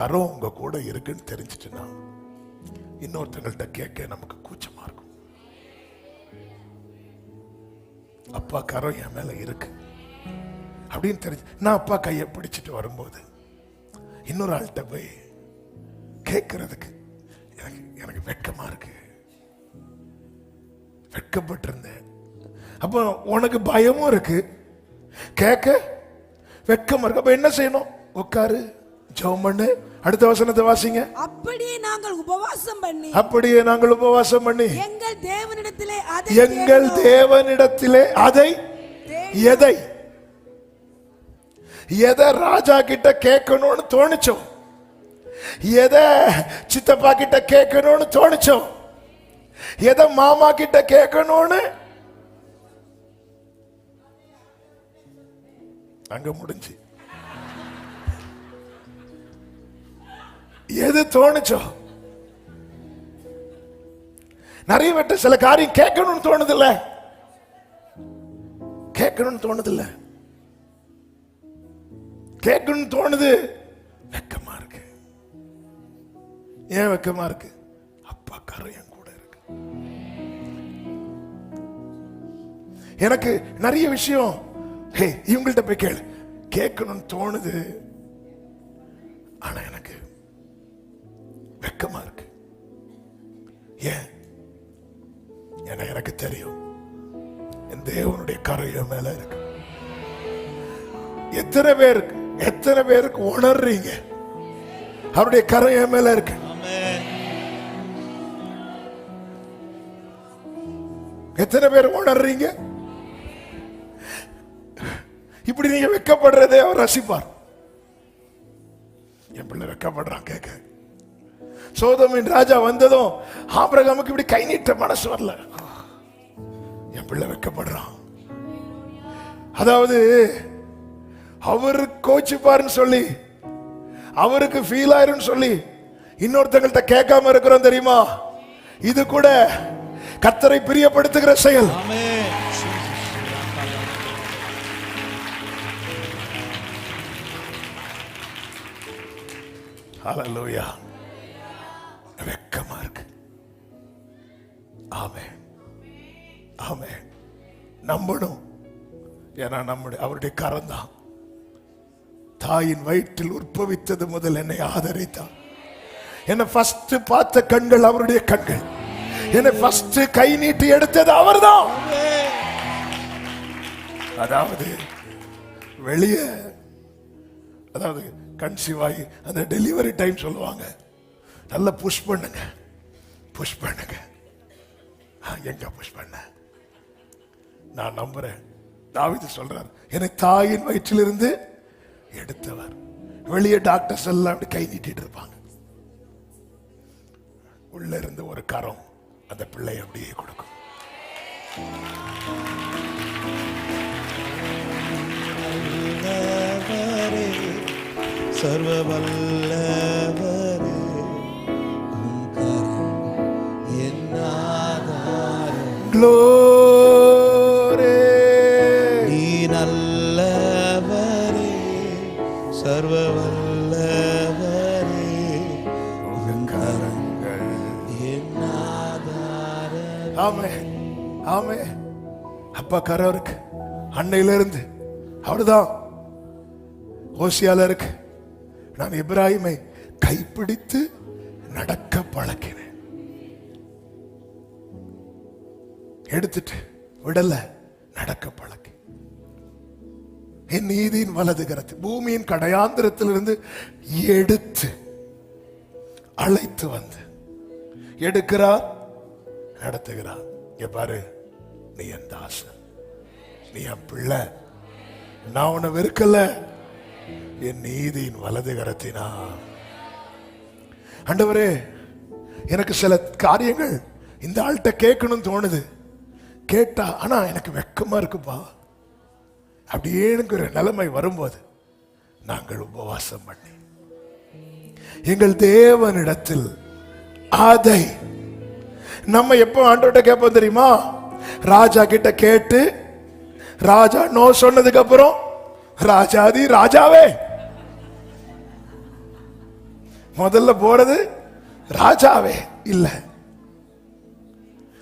யாரும் உங்க கூட இருக்குன்னு தெரிஞ்சிட்டுனா இன்னொருத்தங்கள்ட்ட கேட்க நமக்கு கூச்சமா இருக்கும். அப்பா கரம் என் மேல இருக்கு அப்படின்னு தெரிஞ்சு நான் அப்பா கையை பிடிச்சிட்டு வரும்போது இன்னொரு ஆள்கிட்ட போய் கேட்கறதுக்கு எனக்கு வெட்கமா இருக்கு, வெட்கப்பட்டிருந்தேன். அப்ப உனக்கு பயமும் இருக்கு, கேட்க வெட்கமா இருக்கு. அப்ப என்ன செய்யணும்? உட்காரு, ஜெபம் பண்ணு. அடுத்த வசனத்தை வாசிங்க. அப்படியே நாங்கள் உபவாசம் பண்ணி எங்கள் தேவனிடத்திலே அதை எதை ராஜா கிட்ட கேட்கணும்னு தோணுச்சோம், எதை சித்தப்பா கிட்ட கேட்கணும்னு தோணுச்சோம், எதை மாமா கிட்ட கேட்கணும்னு அங்க முடிஞ்சு எது தோணுச்சோ. நிறைய பேட்ட சில காரியம் கேட்கணும்னு தோணுதில்ல, கேட்கணும்னு தோணுதில்ல, கேட்கணும்னு தோணுது, வெக்கமா இருக்கு. ஏன் வெக்கமா இருக்கு? அப்பா கரையும் கூட இருக்கு. எனக்கு நிறைய விஷயம் இவங்கள்ட்ட போய் கேளு, கேட்கணும்னு தோணுது, ஆனா எனக்கு வெக்கமா இருக்கு. ஏன்? எனக்கு தெரியும் என் தேவனுடைய கரைய மேல இருக்கு. எத்தனை பேருக்கு உணர்றீங்க அவருடைய கரைய மேல இருக்கு? எத்தனை பேர் உணர்றீங்க? இப்படி நீங்க வெக்கப்படுறதே அவர் ரசிப்பார். என் பிள்ளை வெக்கப்படுறான் கேட்க. சோதோமின் ராஜா வந்ததும் ஆபிரகாமுக்கு இப்படி கை நீட்ட மனசு வரல. என் பிள்ளை வெக்கப்படுறான். அதாவது அவரு கோச்சிப்பாருன்னு சொல்லி, அவருக்கு ஃபீல் ஆயிரும் சொல்லி இன்னொருத்தங்கள்ட்ட கேட்காம இருக்கிறோம் தெரியுமா? இது கூட கர்த்தரை பிரியப்படுத்துகிற செயல். ஹல்லேலூயா. வெக்கமா இருக்கு. ஆமென், ஆமென். நம்பணும். ஏன்னா அவருடைய கரம் தான் தாயின் வயிற்றில் உற்பவித்தது முதல் என்னை ஆதரித்தார். என்னை ஃபர்ஸ்ட் பார்த்த கண்கள் அவருடைய கண்கள். என்னை ஃபர்ஸ்ட் கை நீட்டி எடுத்தது அவர்தான். அதாவது வெளியே, அதாவது கன்சீவ் ஆகி அந்த டெலிவரி டைம் சொல்லுவாங்க, நல்லா புஷ் பண்ணுங்க, புஷ் பண்ணுங்க. எங்க புஷ் பண்ண? நான் நம்புறேன். தாவீது சொல்றார், என்னை தாயின் வயிற்றிலிருந்து எடுத்தவர். வெளியே டாக்டர்ஸ் எல்லாம் அப்படி கை நீட்டிட்டு இருப்பாங்க, உள்ள இருந்து ஒரு கரம் அந்த பிள்ளை அப்படியே கொடுக்கும். சர்வ வல்லவரே, உம் கரம் என் ஆதாரம். க்ளோரி. நீ நல்லவரே, சர்வ வல்லவரே, உம் கரங்கள் என் ஆதாரம். ஆமென், ஆமென். அப்பா கரம் இருக்கு. அன்னையில இருந்து அவர்தான். ஓசியால இருக்கு, நான் இப்ராஹிமை கைப்பிடித்து நடக்க பழக்கினேன். எடுத்துட்டு விடல, நடக்க பழக்கி. என் நீதியின் வலது கரத்தை பூமியின் கடையாந்திரத்திலிருந்து எடுத்து அழைத்து வந்து எடுக்கிறார், நடத்துகிறார். பாரு, நீ என் தாசன், நீ என் பிள்ளை, நான் உன்னை வெறுக்கல, என் நீதியின் வலது கரத்தினா. ஆண்டவரே, எனக்கு சில காரியங்கள் இந்த ஆள்கிட்ட கேட்கணும் தோணுது, கேட்டா ஆனா எனக்கு வெக்கமா இருக்குப்பா அப்படியே ஒரு நிலைமை வரும்போது நாங்கள் உபவாசம் பண்ணி எங்கள் தேவனிடத்தில் அதை நம்ம எப்போ ஆண்டவர்கிட்ட கேட்போம் தெரியுமா? ராஜா கிட்ட கேட்டு ராஜா நோ சொன்னதுக்கு அப்புறம் ராஜாதி ராஜாவே முதல்ல போறது ராஜாவே இல்ல.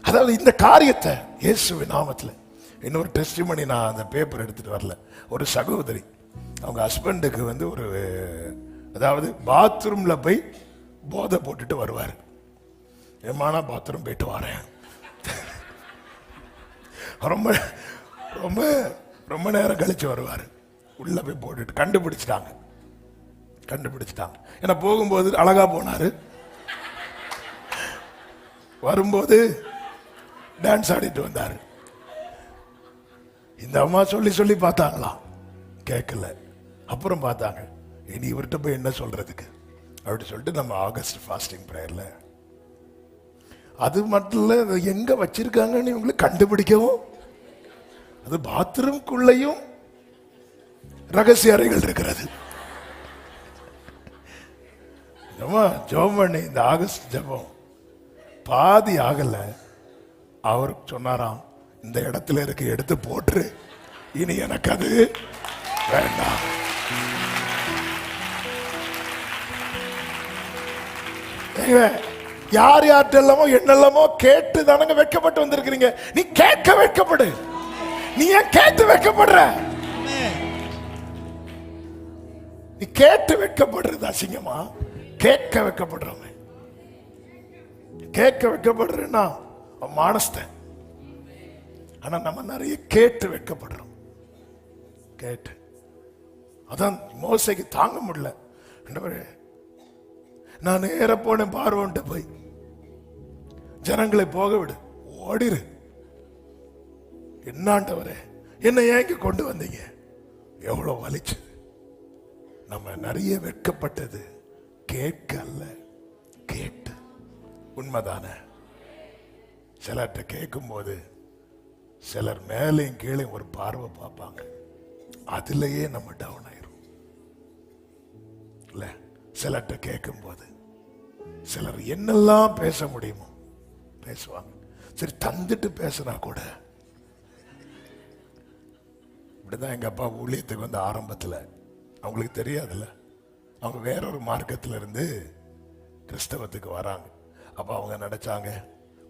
அதாவது இந்த காரியத்தை இயேசுவின் நாமத்துல. இன்னொரு டெஸ்டிமனி, நான் அந்த பேப்பர் எடுத்துட்டு வரல. ஒரு சகோதரி அவங்க ஹஸ்பண்டுக்கு வந்து ஒரு, அதாவது பாத்ரூம்ல போய் போதை போட்டுட்டு வருவார். ஏமானா பாத்ரூம் போயிட்டு வரேன், ரொம்ப ரொம்ப ரொம்ப நேரம் கழிச்சு வருவார். உள்ள போய் போட்டுட்டு கண்டுபிடிச்சிட்டாங்க. ஏன்னா போகும்போது அழகா போனாரு, வரும்போது டான்ஸ் ஆடிட்டு வந்தாரு. இந்த அம்மா சொல்லி சொல்லி பார்த்தாங்களாம், கேட்கல. அப்புறம் பார்த்தாங்க, இனி இவர்கிட்ட போய் என்ன சொல்றதுக்கு அப்படி சொல்லிட்டு நம்ம ஆகஸ்ட் ஃபாஸ்டிங் பிரேயர்ல, அது மட்டும் இல்ல, அதை எங்க வச்சிருக்காங்கன்னு இவங்களுக்கு கண்டுபிடிக்கவும், அது பாத்ரூம்குள்ளையும் ரகசிய அறைகள் இருக்கிறது. ஜெபம் பண்ணி இந்த ஆகஸ்ட் ஜெபம் பாதி ஆகல. அவர் சொன்னாராம், இந்த இடத்துல இருக்கு, எடுத்து போட்டு, இனி எனக்கு அது வேண்டாம். யார் யார்கிட்டல்லாமோ என்னெல்லாமோ கேட்டு தானங்க வெட்கப்பட்டு வந்திருக்கிறீங்க. நீ கேட்க வெட்கப்படு. நீ ஏன் கேட்டு வெட்கப்படுற? நீ கேட்டு வெட்கப்படுறது அசிங்கமா? கேட்க வெட்கப்படுறவன், கேட்க வெட்கப்படுறேன்னா மானஸ்தன். ஆனா நம்ம நிறைய கேட்டு வெட்கப்படுறோம். கேட்டு அதான் மோசைக்கு தாங்க முடியல. நான் நேர போனேன் பார்வோன்ட்டு போய், ஜனங்களை போக விடு, ஓடிரு. என்னாண்டவரே, என்ன ஏங்க கொண்டு வந்தீங்க? எவ்வளவு வலிச்சு. நம்ம நிறைய வெட்கப்பட்டது கேட்கல, கேட்டு. உண்மைதானே? சிலர்கிட்ட கேட்கும் போது சிலர் மேலையும் கீழே ஒரு பார்வை பார்ப்பாங்க, அதுலயே நம்ம டவுன் ஆயிரும் இல்ல. சிலர்கிட்ட கேட்கும் போது சிலர் என்னெல்லாம் பேச முடியுமோ பேசுவாங்க. சரி, தந்துட்டு பேசினா கூட. இப்படிதான் எங்க அப்பா ஊழியத்துக்கு வந்து ஆரம்பத்துல, அவங்களுக்கு தெரியாதுல்ல, அவங்க வேறொரு மார்க்கத்துல இருந்து கிறிஸ்தவத்துக்கு வராங்க. அப்ப அவங்க நினைச்சாங்க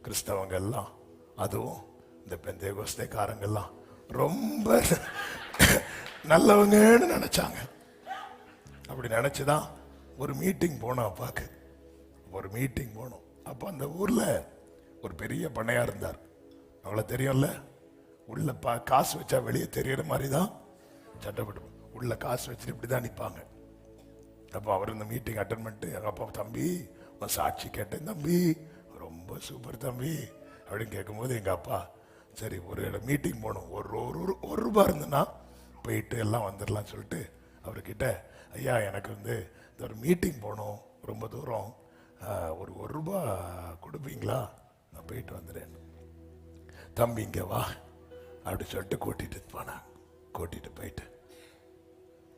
கிறிஸ்தவங்க எல்லாம், அதுவும் இந்த பெந்தேகோஸ்தேக்காரங்கெல்லாம் ரொம்ப நல்லவங்கன்னு நினைச்சாங்க. அப்படி நினைச்சுதான் ஒரு மீட்டிங் போனோம். அப்பாக்கு ஒரு மீட்டிங் போனோம். அப்போ அந்த ஊர்ல ஒரு பெரிய பண்ணையா இருந்தார். அவளை தெரியும்ல, உள்ள காசு வச்சா வெளியே தெரியற மாதிரி தான் சட்டப்பட்டு உள்ள காசு வச்சுட்டு இப்படிதான் நிற்பாங்க. அப்போ அவர் இந்த மீட்டிங் அட்டன் பண்ணிட்டு, எங்கள் அப்பா, தம்பி உன் சாட்சி கேட்டேன் தம்பி, ரொம்ப சூப்பர் தம்பி அப்படின்னு கேட்கும்போது எங்கள் அப்பா, சரி ஒரு மீட்டிங் போகணும், ஒரு ரூபா இருந்ததுன்னா போயிட்டு எல்லாம் வந்துடலாம்னு சொல்லிட்டு அவர்கிட்ட, ஐயா எனக்கு வந்து இந்த ஒரு மீட்டிங் போகணும், ரொம்ப தூரம், ஒரு ரூபா கொடுப்பீங்களா, நான் போயிட்டு வந்துடுறேன். தம்பி இங்கே வா அப்படி சொல்லிட்டு கூட்டிட்டு போனாங்க. கூட்டிட்டு போயிட்டு,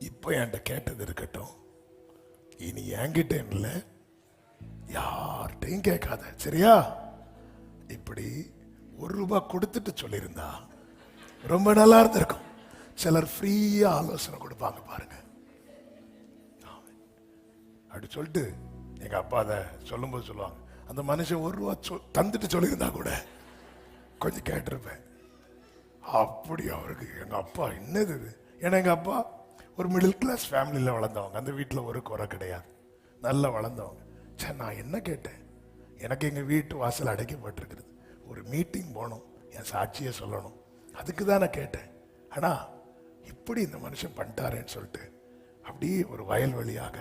இப்போ என்கிட்ட கேட்டது இருக்கட்டும், இனி என்கிட்ட இல்லை யார்கிட்டையும் கேட்காத, சரியா? இப்படி ஒரு ரூபா கொடுத்துட்டு சொல்லியிருந்தா ரொம்ப நல்லா இருந்திருக்கும். சிலர் ஃப்ரீயா ஆலோசனை கொடுப்பாங்க பாருங்க. அப்படி சொல்லிட்டு எங்க அப்பா அதை சொல்லும்போது சொல்லுவாங்க, அந்த மனுஷன் ஒரு ரூபா தந்துட்டு சொல்லியிருந்தா கூட கொஞ்சம் கேட்டிருப்பேன். அப்படி அவருக்கு எங்க அப்பா என்னது இது? ஏன்னா எங்க அப்பா ஒரு மிடில் கிளாஸ் ஃபேமிலியில் வளர்ந்தவங்க, அந்த வீட்டில் ஒரு குறை கிடையாது, நல்லா வளர்ந்தவங்க. சரி, நான் என்ன கேட்டேன்? எனக்கு எங்கள் வீட்டு வாசல் அடைக்கப்பட்டிருக்கிறது, ஒரு மீட்டிங் போகணும், என் சாட்சியை சொல்லணும், அதுக்கு தான் நான் கேட்டேன். ஆனால் இப்படி இந்த மனுஷன் பண்ணிட்டாரேன்னு சொல்லிட்டு அப்படியே ஒரு வயல் வழியாக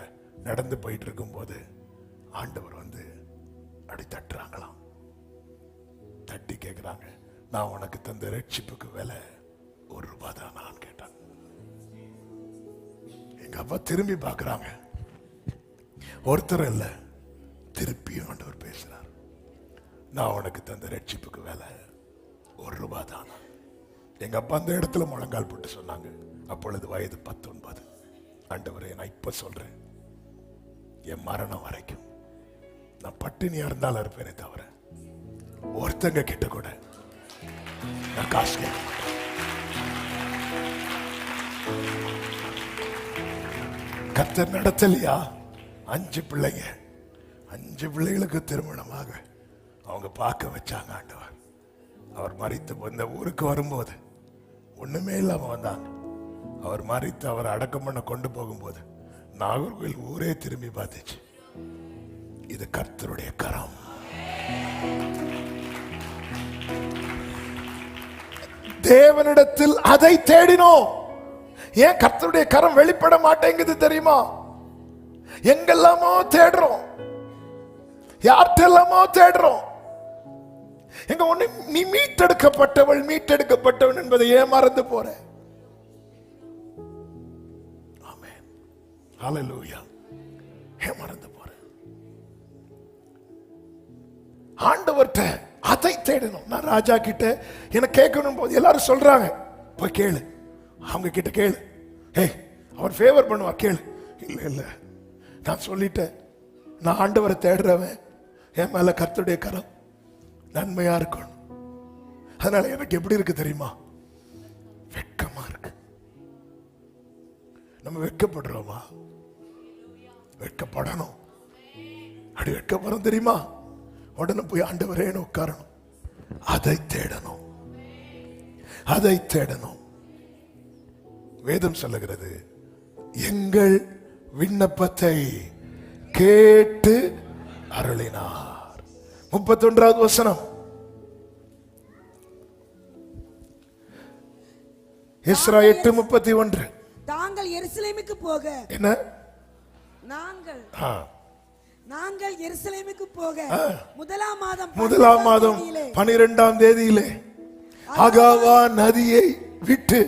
நடந்து போயிட்டு இருக்கும்போது ஆண்டவர் வந்து அப்படி தட்டுறாங்களாம். தட்டி கேட்குறாங்க, நான் உனக்கு தந்த ரட்சிப்புக்கு விலை ஒரு ரூபா தான் நான் கேட்டேன். எங்க அப்பா திரும்பி பார்க்குறாங்க, ஒருத்தர் இல்லை, திருப்பியும் ஆண்டவர் பேசுறார், நான் உனக்கு தந்த ரட்சிப்புக்கு வேலை ஒரு ரூபா தான். எங்க அப்பா அந்த இடத்துல முழங்கால் போட்டு சொன்னாங்க, அப்பொழுது வயது 19. ஆண்டவரே, நான் இப்ப சொல்றேன், என் மரணம் வரைக்கும் நான் பட்டினியா இருந்தாலும் இருப்பேனே தவிர ஒருத்தங்க கிட்ட கூட நான் காசு கேட்க மாட்டேன். கர்த்தர் நடத்தலையா? 5 பிள்ளைங்க, 5 பிள்ளைகளுக்கு திருமணமாக அவங்க பார்க்க வச்சாங்க ஆண்டவர். அவர் மரித்து இந்த ஊருக்கு வரும்போது ஒண்ணுமே இல்லாம வந்தாங்க. அவர் மரித்து அவர் அடக்கம் பண்ண கொண்டு போகும்போது நாகர்கோவில் ஊரே திரும்பி பார்த்துச்சு. இது கர்த்தருடைய கரம். தேவனிடத்தில் அதை தேடினோம். ஏன் கர்த்தருடைய கரம் வெளிப்பட மாட்டேங்குது தெரியுமா? எங்கெல்லாமோ தேடுறோம், யார்கிட்டெல்லாமோ தேடுறோம். எங்க ஒண்ணு நீ மீட்டெடுக்கப்பட்டவள் மீட்டெடுக்கப்பட்டவன் என்பதை ஏன் மறந்து போற? ஆமென், ஹல்லேலூயா. ஏன் மறந்து போற? ஆண்டவர்ட்ட அதை தேடணும். நான் ராஜா கிட்ட எனக்கு கேட்கணும் போது எல்லாரும் சொல்றாங்க, போய் கேளு, அவங்க கிட்ட கேளு, ஏய் அவர் ஃபேவர் பண்ணுவார் கேளு. இல்ல இல்ல, நான் சொல்லிட்டேன், நான் ஆண்டவரை தேடுறவன், என் மேல கர்த்தருடைய கரம் நன்மையா இருக்கணும். அதனால எனக்கு எப்படி இருக்கு தெரியுமா? வெட்கமா இருக்கு. நம்ம வெட்கப்படுறோமா? வெட்கப்படணும். அப்படி வெட்கப்படும் தெரியுமா? உடனே போய் ஆண்டவரேன்னு உட்காரணும். அதை தேடணும், அதை தேடணும். வேதம் சொல்லுகிறது, எங்கள் விண்ணப்பத்தை கேட்டு அருளினார். 31வது வசனம், எஸ்ரா 8:31. தாங்கள் எருசலேமுக்கு போக, என்ன? நாங்கள் எருசலேமுக்கு போக முதலாம் மாதம் 12ஆம் தேதியிலே அகாவா நதியை விட்டு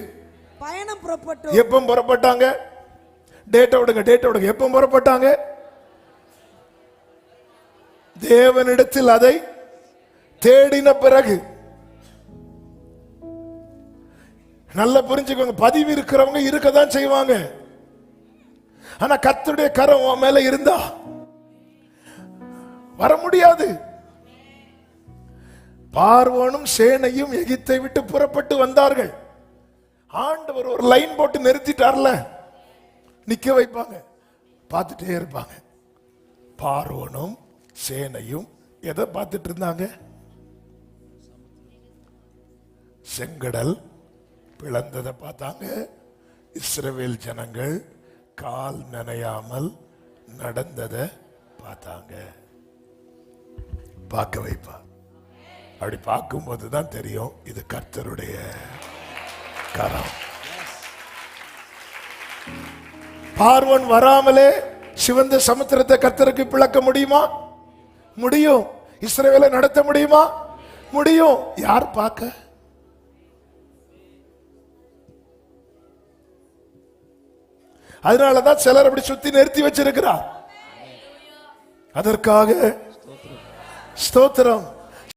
பயணம் புறப்பட்டோம். எப்ப புறப்பட்டாங்க? டேட்டா விடுங்க, டேட்டா விடுங்க. எப்ப புறப்பட்டாங்க? தேவனிடத்தில் அதை தேடின பிறகு. நல்லா புரிஞ்சுக்கோங்க, பதிவு இருக்கிறவங்க இருக்கதான் செய்வாங்க. ஆனா கர்த்தருடைய கரம் உன் மேல இருந்தா வர முடியாது. பார்வோனும் சேனையும் எகிப்தை விட்டு புறப்பட்டு வந்தார்கள். ஆண்டவர் ஒரு லைன் போட்டு நிறுத்திட்டார்ல, நிக்க வைப்பாங்க, பார்த்துட்டே இருப்பாங்க. பார்வோனும் சேனையும் எதை பார்த்துட்டு இருந்தாங்க? செங்கடல் பிளந்ததை பார்த்தாங்க. இஸ்ரவேல் ஜனங்கள் கால் நனையாமல் நடந்ததை பார்த்தாங்க. பார்க்க வைப்பா. அப்படி பார்க்கும்போது தான் தெரியும் இது கர்த்தருடைய கரம். பார்வோன் வராமலே சிவந்த சமுத்திரத்தை கர்த்தருக்கு பிளக்க முடியுமா? முடியும். இஸ்ரவேலை நடத்த முடியுமா? முடியும். யார் பார்க்க? அதனாலதான் சிலர் அப்படி சுத்தி நிறுத்தி வச்சிருக்கிறார். அதற்காக ஸ்தோத்திரம்.